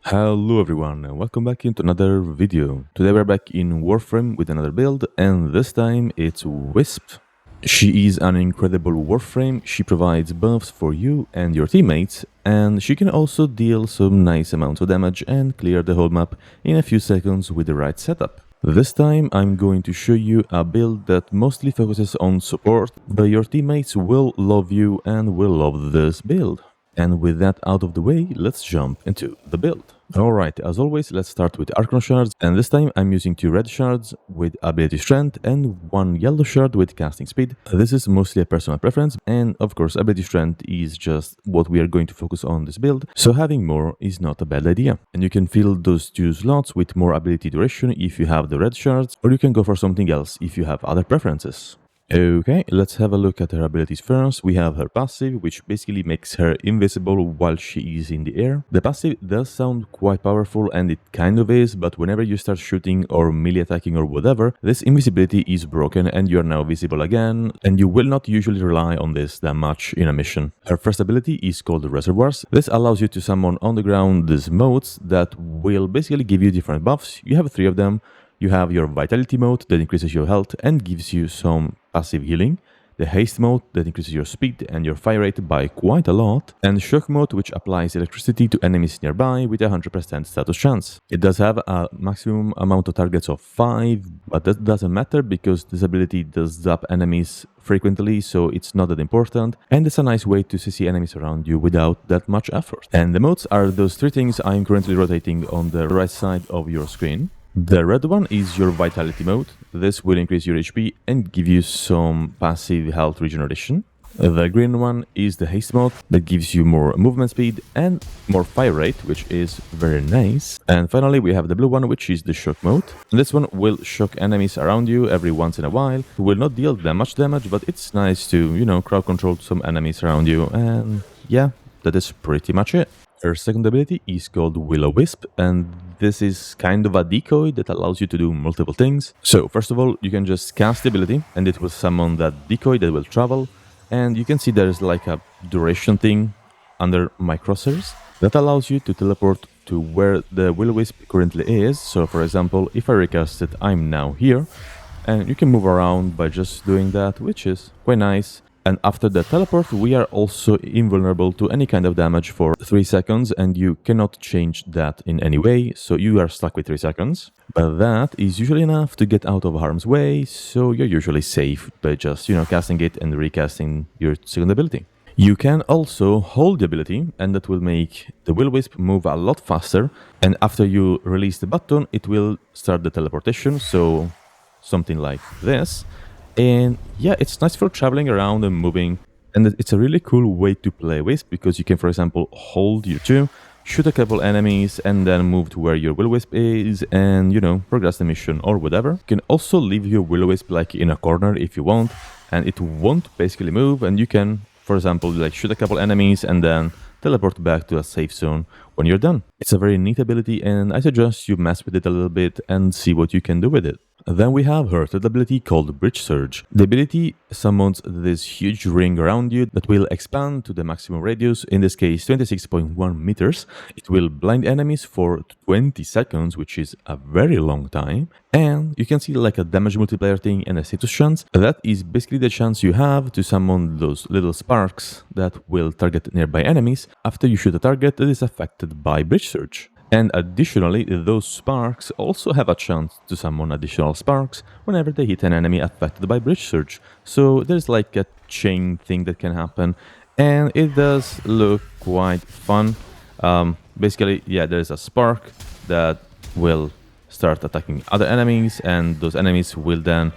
Hello everyone and welcome back into another video. Today we're back in Warframe with another build, and this time it's Wisp. She is an incredible Warframe. She provides buffs for you and your teammates, and she can also deal some nice amounts of damage and clear the whole map in a few seconds with the right setup. This time I'm going to show you a build that mostly focuses on support, but your teammates will love you and will love this build. And with that out of the way, let's jump into the build. Alright, as always, let's start with Archon Shards, and this time I'm using 2 red shards with ability strength and 1 yellow shard with casting speed. This is mostly a personal preference, and of course ability strength is just what we are going to focus on this build, so having more is not a bad idea. And you can fill those 2 slots with more ability duration if you have the red shards, or you can go for something else if you have other preferences. Okay, let's have a look at her abilities first. We have her passive, which basically makes her invisible while she is in the air. The passive does sound quite powerful, and it kind of is, but whenever you start shooting or melee attacking or whatever, this invisibility is broken and you are now visible again, and you will not usually rely on this that much in a mission. Her first ability is called Reservoirs. This allows you to summon on the ground these motes that will basically give you different buffs. You have 3 of them. You have your Vitality mode that increases your health and gives you some passive healing, the Haste mode that increases your speed and your fire rate by quite a lot, and Shock mode which applies electricity to enemies nearby with a 100% status chance. It does have a maximum amount of targets of 5, but that doesn't matter because this ability does zap enemies frequently, so it's not that important, and it's a nice way to see enemies around you without that much effort. And the modes are those 3 things I'm currently rotating on the right side of your screen. The red one is your Vitality mode. This will increase your HP and give you some passive health regeneration. The green one is the Haste mode that gives you more movement speed and more fire rate, which is very nice. And finally we have the blue one, which is the Shock mode. This one will shock enemies around you every once in a while. It will not deal that much damage, but it's nice to, crowd control some enemies around you, and yeah, that is pretty much it. Her second ability is called Will-O-Wisp, and this is kind of a decoy that allows you to do multiple things. So first of all, you can just cast the ability and it will summon that decoy that will travel, and you can see there's like a duration thing under my crosshairs that allows you to teleport to where the Will-O-Wisp currently is. So for example, if I recast it, I'm now here, and you can move around by just doing that, which is quite nice. And after the teleport, we are also invulnerable to any kind of damage for 3 seconds, and you cannot change that in any way, so you are stuck with 3 seconds. But that is usually enough to get out of harm's way, so you're usually safe by just, casting it and recasting your second ability. You can also hold the ability, and that will make the Will-O-Wisp move a lot faster, and after you release the button, it will start the teleportation, so something like this. And yeah, it's nice for traveling around and moving, and it's a really cool way to play Wisp because you can, for example, hold your 2, shoot a couple enemies, and then move to where your Will-O-Wisp is and, progress the mission or whatever. You can also leave your Will-O-Wisp like in a corner if you want, and it won't basically move, and you can, for example, like shoot a couple enemies and then teleport back to a safe zone when you're done. It's a very neat ability, and I suggest you mess with it a little bit and see what you can do with it. Then we have her third ability called Bridge Surge. The ability summons this huge ring around you that will expand to the maximum radius, in this case 26.1 meters. It will blind enemies for 20 seconds, which is a very long time. And you can see like a damage multiplier thing and a status chance. That is basically the chance you have to summon those little sparks that will target nearby enemies after you shoot a target that is affected by Bridge Surge. And additionally, those sparks also have a chance to summon additional sparks whenever they hit an enemy affected by Bridge Surge. So there's like a chain thing that can happen, and it does look quite fun. Basically, yeah, there's a spark that will start attacking other enemies, and those enemies will then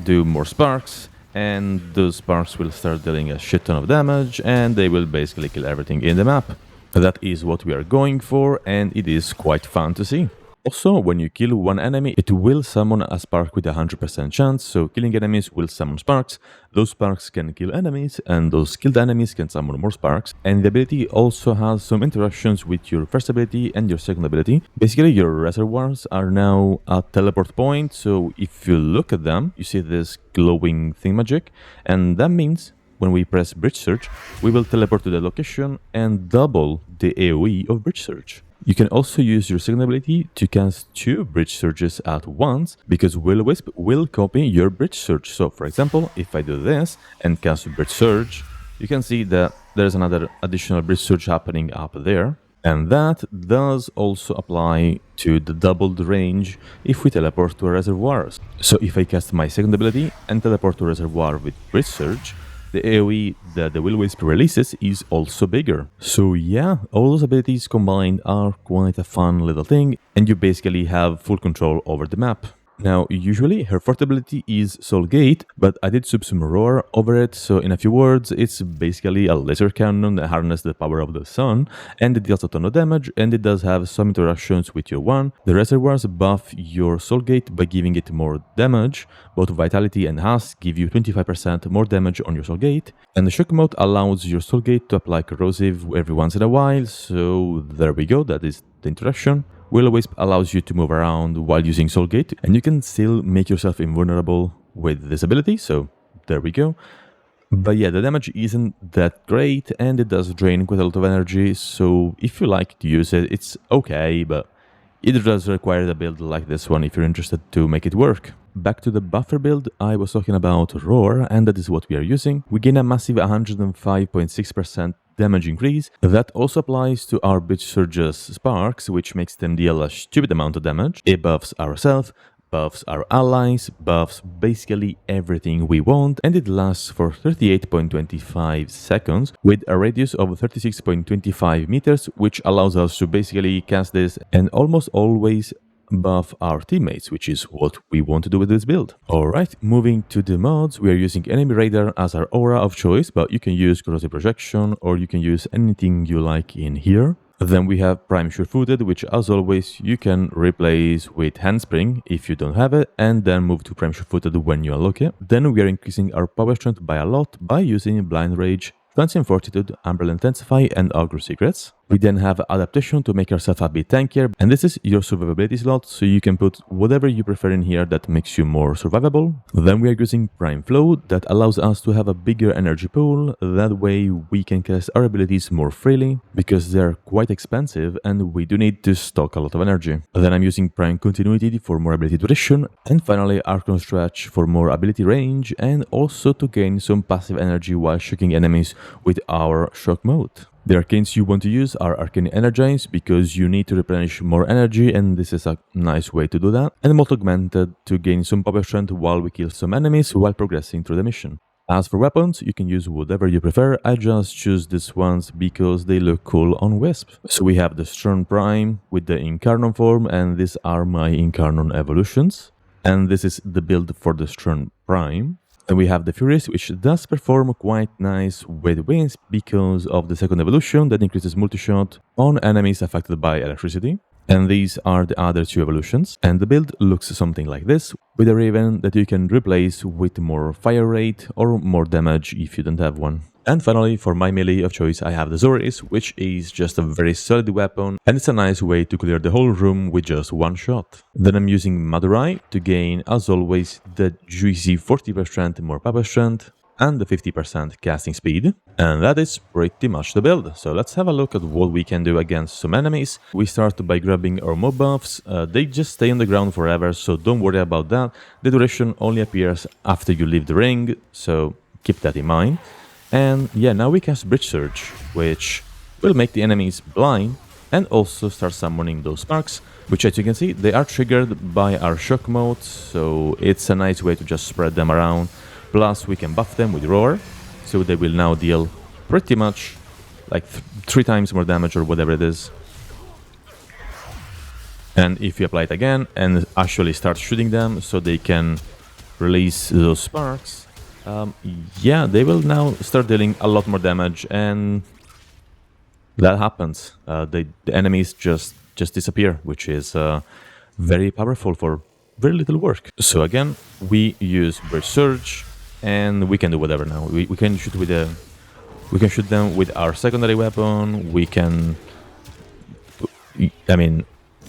do more sparks, and those sparks will start dealing a shit ton of damage, and they will basically kill everything in the map. That is what we are going for, and it is quite fun to see. Also, when you kill one enemy, it will summon a spark with a 100% chance, so killing enemies will summon sparks. Those sparks can kill enemies, and those killed enemies can summon more sparks. And the ability also has some interactions with your first ability and your second ability. Basically, your reservoirs are now a teleport point, so if you look at them, you see this glowing thingamagic, and that means when we press Bridge Surge, we will teleport to the location and double the AoE of Bridge Surge. You can also use your second ability to cast 2 Bridge Surges at once, because Will-O-Wisp will copy your Bridge Surge. So for example, if I do this and cast Bridge Surge, you can see that there's another additional Bridge Surge happening up there. And that does also apply to the doubled range if we teleport to a reservoir. So if I cast my second ability and teleport to a reservoir with Bridge Surge, the AoE that the Will-O-Wisp releases is also bigger. So yeah, all those abilities combined are quite a fun little thing, and you basically have full control over the map. Now, usually her fourth ability is Soul Gate, but I did sub some Roar over it, so in a few words, it's basically a laser cannon that harnesses the power of the sun, and it deals a ton of damage, and it does have some interactions with your one. The reservoirs buff your Soul Gate by giving it more damage. Both Vitality and Haste give you 25% more damage on your Soul Gate, and the Shock Mode allows your Soul Gate to apply Corrosive every once in a while, so there we go, that is the interaction. Will-O-Wisp allows you to move around while using Soul Gate, and you can still make yourself invulnerable with this ability, so there we go. But yeah, the damage isn't that great, and it does drain quite a lot of energy, so if you like to use it, it's okay, but it does require a build like this one if you're interested to make it work. Back to the buffer build, I was talking about Roar, and that is what we are using. We gain a massive 105.6% damage increase. That also applies to our Bridge Surge's Sparks, which makes them deal a stupid amount of damage. It buffs ourselves, buffs our allies, buffs basically everything we want, and it lasts for 38.25 seconds with a radius of 36.25 meters, which allows us to basically cast this and almost always buff our teammates, which is what we want to do with this build. Alright, moving to the mods, we are using Enemy Radar as our aura of choice, but you can use Corrosive Projection or you can use anything you like in here. Then we have Prime Sure-Footed, which as always you can replace with Handspring if you don't have it, and then move to Prime Sure-Footed when you unlock it. Then we are increasing our power strength by a lot by using Blind Rage, Transient Fortitude, Umbrella Intensify, and Augur Secrets. We then have Adaptation to make ourselves a bit tankier, and this is your survivability slot, so you can put whatever you prefer in here that makes you more survivable. Then we are using Prime Flow, that allows us to have a bigger energy pool, that way we can cast our abilities more freely, because they're quite expensive and we do need to stock a lot of energy. Then I'm using Prime Continuity for more ability duration, and finally Archon Stretch for more ability range, and also to gain some passive energy while shocking enemies with our Shock Mode. The arcanes you want to use are Arcane Energize, because you need to replenish more energy, and this is a nice way to do that. And Molt Augmented to gain some power strength while we kill some enemies while progressing through the mission. As for weapons, you can use whatever you prefer. I just choose these ones because they look cool on Wisp. So we have the Wisp Prime with the Incarnon form, and these are my Incarnon evolutions. And this is the build for the Wisp Prime. Then we have the Furious, which does perform quite nice with Wisp because of the second evolution that increases multi-shot on enemies affected by electricity. And these are the other two evolutions. And the build looks something like this, with a Raven that you can replace with more fire rate or more damage if you don't have one. And finally, for my melee of choice, I have the Zoris, which is just a very solid weapon, and it's a nice way to clear the whole room with just one shot. Then I'm using Madurai to gain, as always, the juicy 40% more power strength and the 50% casting speed. And that is pretty much the build. So let's have a look at what we can do against some enemies. We start by grabbing our mob buffs. They just stay on the ground forever, so don't worry about that. The duration only appears after you leave the ring, so keep that in mind. And yeah, now we cast Bridge Surge, which will make the enemies blind and also start summoning those sparks, which as you can see, they are triggered by our Shock Mode, so it's a nice way to just spread them around. Plus we can buff them with Roar, so they will now deal pretty much like 3 times more damage or whatever it is. And if you apply it again and actually start shooting them so they can release those sparks, yeah, they will now start dealing a lot more damage, and that happens. The enemies just disappear, which is very powerful for very little work. So again, we use Bridge Surge, and we can do whatever now. We can shoot with we can shoot them with our secondary weapon. We can, I mean,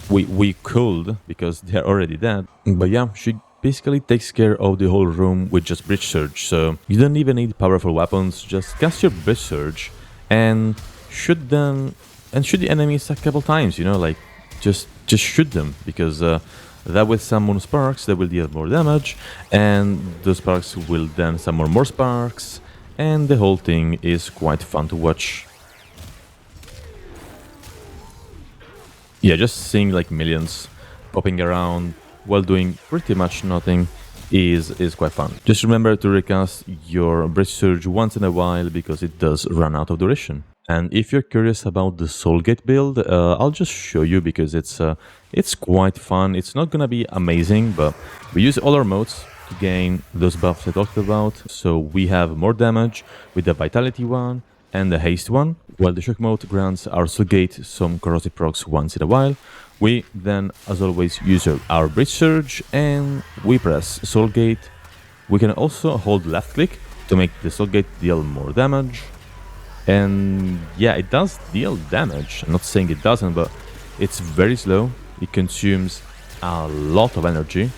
we could because they're already dead. But yeah, she basically takes care of the whole room with just Bridge Surge, so you don't even need powerful weapons, just cast your Bridge Surge and shoot them and shoot the enemies a couple times, you know, like just shoot them, because that will summon sparks that will deal more damage, and those sparks will then summon more sparks, and the whole thing is quite fun to watch. Yeah, just seeing like millions popping around while doing pretty much nothing is quite fun. Just remember to recast your Breach Surge once in a while, because it does run out of duration. And if you're curious about the Soulgate build, I'll just show you, because it's quite fun. It's not gonna be amazing, but we use all our modes to gain those buffs I talked about. So we have more damage with the Vitality one and the Haste one, while the Shock mode grants our Soulgate some corrosive procs once in a while. We then, as always, use our Breach Surge and we press Soulgate. We can also hold left click to make the Soulgate deal more damage. And yeah, it does deal damage. I'm not saying it doesn't, but it's very slow. It consumes a lot of energy.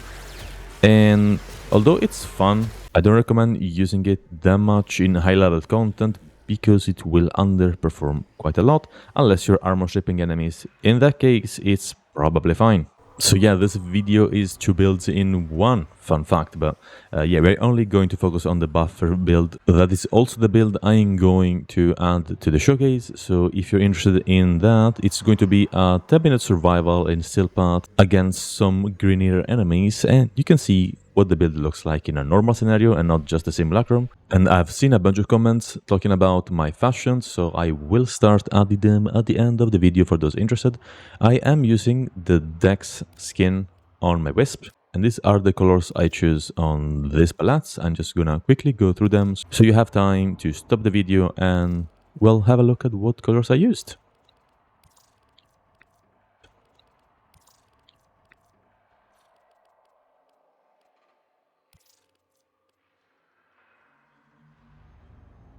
And although it's fun, I don't recommend using it that much in high-level content, because it will underperform quite a lot unless you're armor stripping enemies. In that case, it's probably fine. So yeah, this video is 2 builds in one, fun fact, but yeah, we're only going to focus on the buffer build. That is also the build I'm going to add to the showcase, so if you're interested in that, it's going to be a 10-minute survival in Steel Path against some greenier enemies, and you can see what the build looks like in a normal scenario and not just the Simulacrum. And I've seen a bunch of comments talking about my fashions, so I will start adding them at the end of the video for those interested. I am using the Dex skin on my Wisp, and these are the colors I choose on these palettes. I'm just gonna quickly go through them so you have time to stop the video and, well, have a look at what colors I used.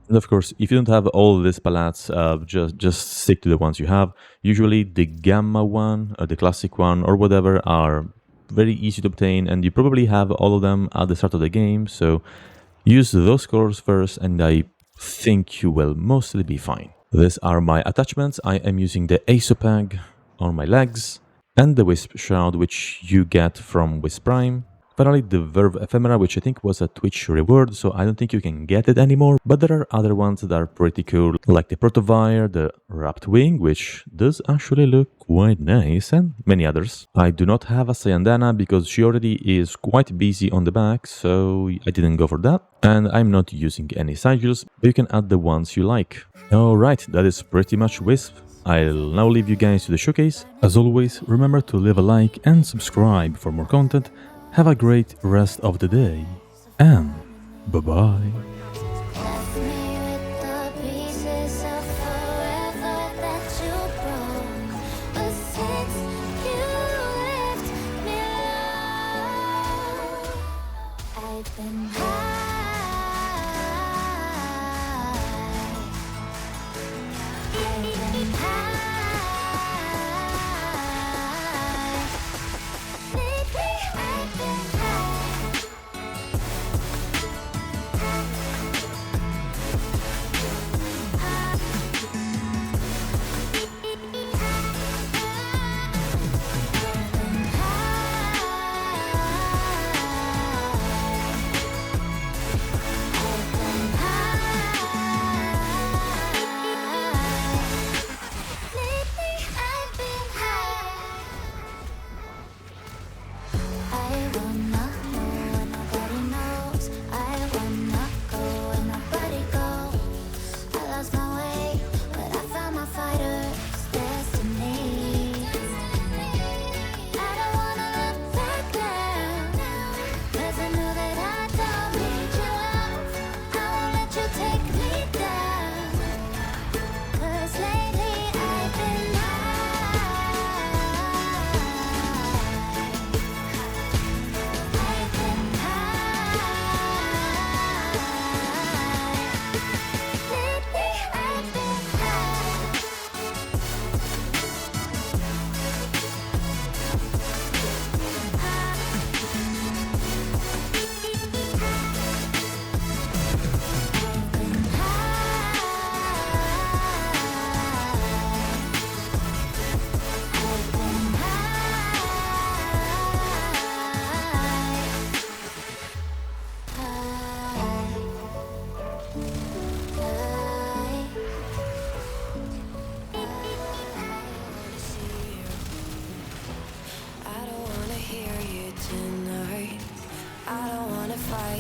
And of course, if you don't have all these palettes, just stick to the ones you have. Usually the Gamma one, or the Classic one, or whatever are very easy to obtain, and you probably have all of them at the start of the game, so use those colors first, and I think you will mostly be fine. These are my attachments. I am using the Asopag on my legs, and the Wisp Shroud, which you get from Wisp Prime. Finally, the Verve Ephemera, which I think was a Twitch reward, so I don't think you can get it anymore, but there are other ones that are pretty cool, like the Protovire, the Wrapped Wing, which does actually look quite nice, and many others. I do not have a Sayandana because she already is quite busy on the back, so I didn't go for that. And I'm not using any sigils, but you can add the ones you like. Alright, that is pretty much Wisp. I'll now leave you guys to the showcase. As always, remember to leave a like and subscribe for more content. Have a great rest of the day, and bye-bye.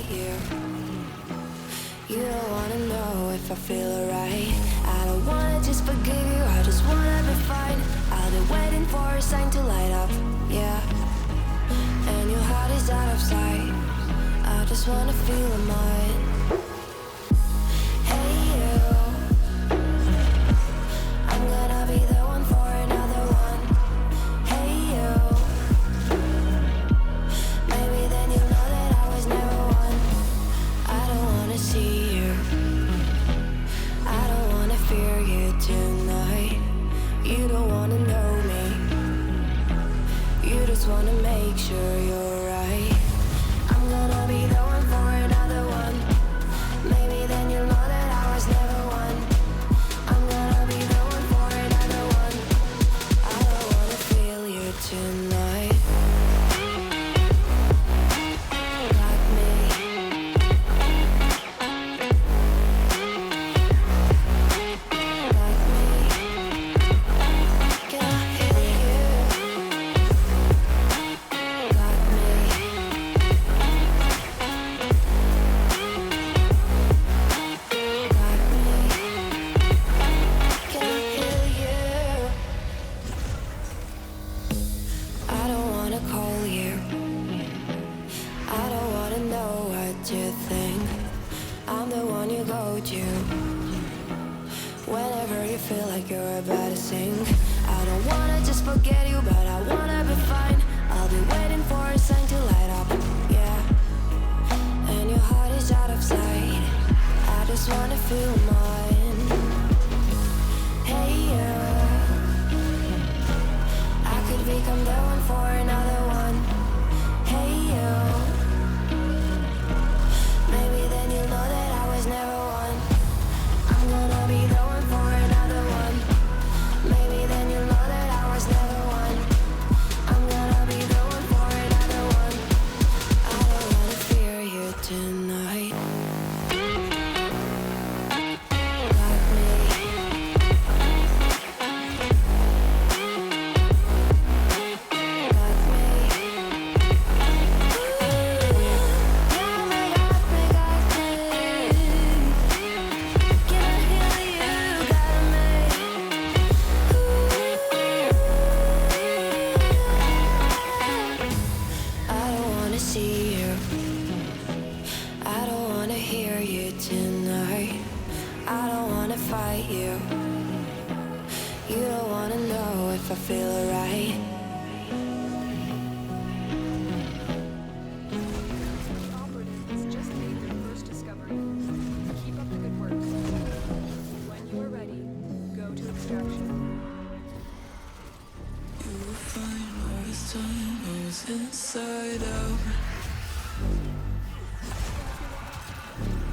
fight you. You don't wanna know if I feel alright. I don't wanna just forgive you, I just wanna be fine. I've been waiting for a sign to light up, yeah. And your heart is out of sight. I just wanna feel mine. Hey you, I'm gonna be the one for another one. Hey you, maybe then you'll know that I was never one. I don't wanna see you, I don't wanna fear you tonight. You don't wanna know me, you just wanna make sure you're right. I'm gonna be the one for another one. Maybe then you'll know that I was never one. I'm gonna be the one for another one. I don't wanna feel you tonight. Got me. Got me. Can I hear you? Got me. Got me. Can I hear you? I don't wanna call you, I don't wanna know what you think. I'm the one you go to whenever you feel like you're about to sink. I don't wanna just forget you, but I wanna be fine. I'll be waiting for a sign to light up, yeah. And your heart is out of sight. I just wanna feel mine. Hey you, I could become the one for another one. Hey you, maybe then you'll know that I was never one. I'm gonna be the one for another one. Maybe then you'll know that I was never one. I'm gonna be the one for another one. I don't wanna fear you tonight. Got me. Got me. Got me, got me, got me. Can I hear you? Got me. I don't wanna see you, I don't wanna hear you tonight. I don't wanna fight you, you don't wanna know if I feel alright. Operatives just made their first discovery. Keep up the good work. When you are ready, go to extraction. You were fine all this time, I was inside out.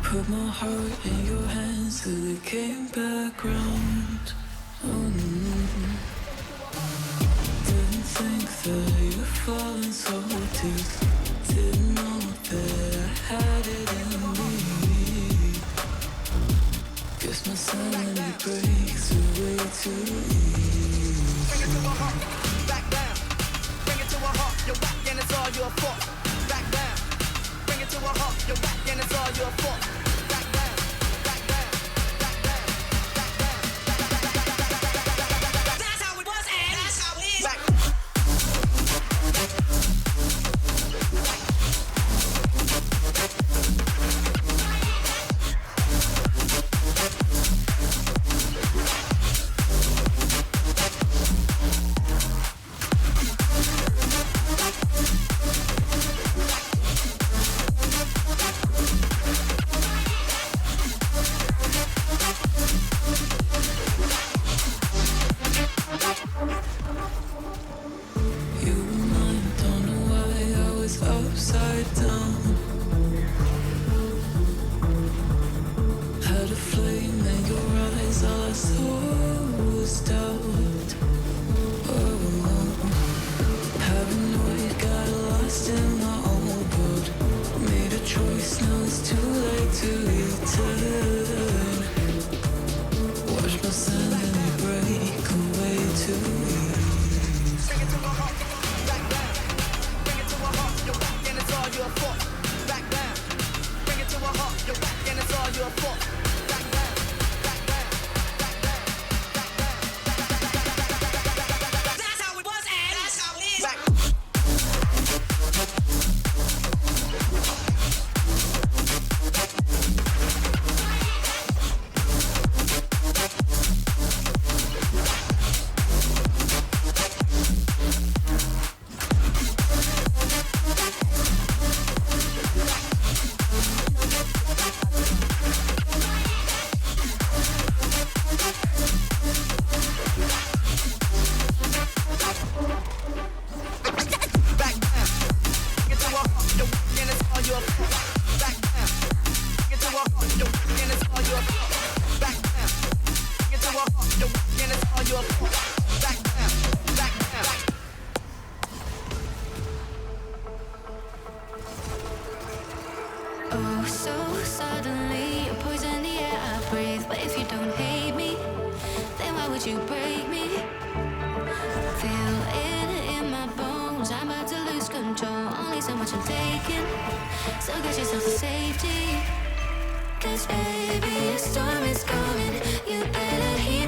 Put my heart in your hands till it came back round. Didn't think that you'd fallen so deep. Didn't know that I had it in me. Guess my sanity breaks away too easy. Bring it to a halt, back down. Bring it to a halt, you're whack and it's all your fault. Back down. Bring it to a halt, you're whack and it's all your fault. Back down, back down, back down, back down. That's how it was and that's how it is. Back. you break me. Feel it in my bones, I'm about to lose control. Only so much I'm taking, so get yourself to safety. 'Cause baby, a storm is coming, you better hear